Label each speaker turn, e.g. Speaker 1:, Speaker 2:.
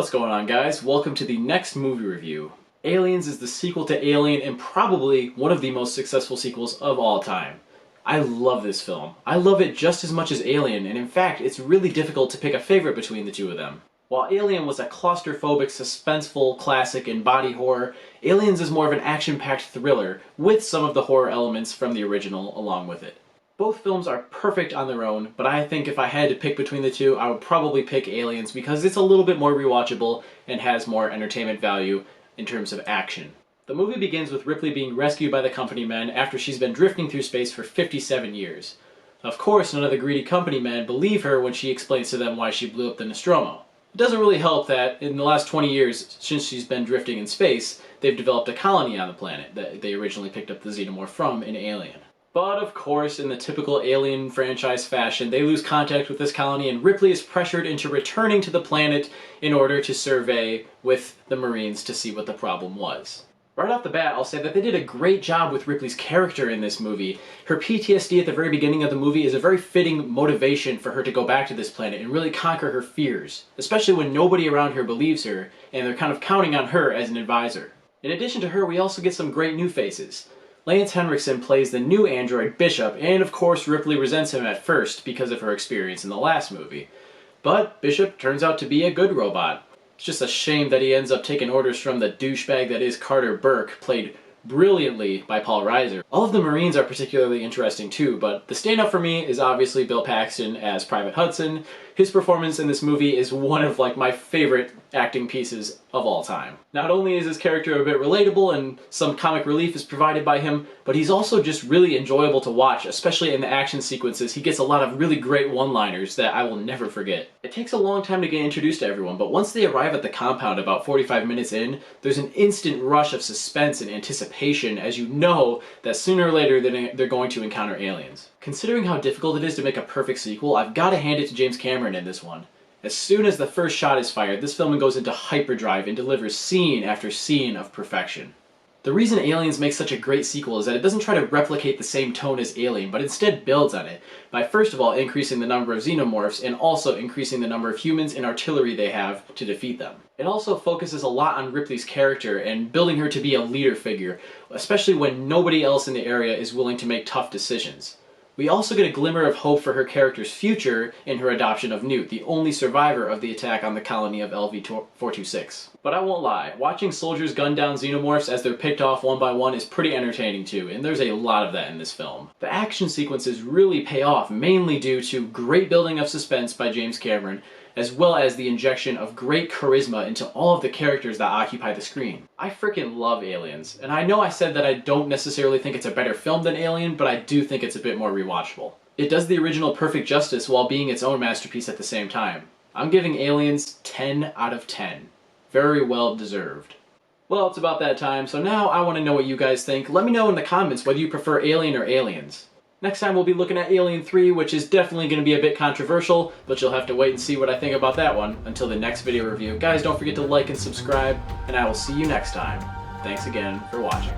Speaker 1: What's going on, guys? Welcome to the next movie review. Aliens is the sequel to Alien and probably one of the most successful sequels of all time. I love this film. I love it just as much as Alien, and in fact, it's really difficult to pick a favorite between the two of them. While Alien was a claustrophobic, suspenseful classic in body horror, Aliens is more of an action-packed thriller with some of the horror elements from the original along with it. Both films are perfect on their own, but I think if I had to pick between the two, I would probably pick Aliens because it's a little bit more rewatchable and has more entertainment value in terms of action. The movie begins with Ripley being rescued by the company men after she's been drifting through space for 57 years. Of course, none of the greedy company men believe her when she explains to them why she blew up the Nostromo. It doesn't really help that in the last 20 years since she's been drifting in space, they've developed a colony on the planet that they originally picked up the xenomorph from in Alien. But of course, in the typical Alien franchise fashion, they lose contact with this colony and Ripley is pressured into returning to the planet in order to survey with the Marines to see what the problem was. Right off the bat, I'll say that they did a great job with Ripley's character in this movie. Her PTSD at the very beginning of the movie is a very fitting motivation for her to go back to this planet and really conquer her fears, especially when nobody around her believes her and they're kind of counting on her as an advisor. In addition to her, we also get some great new faces. Lance Henriksen plays the new android Bishop, and of course Ripley resents him at first because of her experience in the last movie. But Bishop turns out to be a good robot. It's just a shame that he ends up taking orders from the douchebag that is Carter Burke, played brilliantly by Paul Reiser. All of the Marines are particularly interesting too, but the stand-up for me is obviously Bill Paxton as Private Hudson. His performance in this movie is one of my favorite acting pieces of all time. Not only is his character a bit relatable and some comic relief is provided by him, but he's also just really enjoyable to watch, especially in the action sequences. He gets a lot of really great one-liners that I will never forget. It takes a long time to get introduced to everyone, but once they arrive at the compound about 45 minutes in, there's an instant rush of suspense and anticipation as you know that sooner or later they're going to encounter aliens. Considering how difficult it is to make a perfect sequel, I've got to hand it to James Cameron in this one. As soon as the first shot is fired, this film goes into hyperdrive and delivers scene after scene of perfection. The reason Aliens makes such a great sequel is that it doesn't try to replicate the same tone as Alien, but instead builds on it, by first of all increasing the number of xenomorphs and also increasing the number of humans and artillery they have to defeat them. It also focuses a lot on Ripley's character and building her to be a leader figure, especially when nobody else in the area is willing to make tough decisions. We also get a glimmer of hope for her character's future in her adoption of Newt, the only survivor of the attack on the colony of LV-426. But I won't lie, watching soldiers gun down xenomorphs as they're picked off one by one is pretty entertaining too, and there's a lot of that in this film. The action sequences really pay off, mainly due to great building of suspense by James Cameron, as well as the injection of great charisma into all of the characters that occupy the screen. I freaking love Aliens, and I know I said that I don't necessarily think it's a better film than Alien, but I do think it's a bit more rewatchable. It does the original perfect justice while being its own masterpiece at the same time. I'm giving Aliens 10 out of 10. Very well deserved. Well, it's about that time, so now I want to know what you guys think. Let me know in the comments whether you prefer Alien or Aliens. Next time we'll be looking at Alien 3, which is definitely going to be a bit controversial, but you'll have to wait and see what I think about that one until the next video review. Guys, don't forget to like and subscribe, and I will see you next time. Thanks again for watching.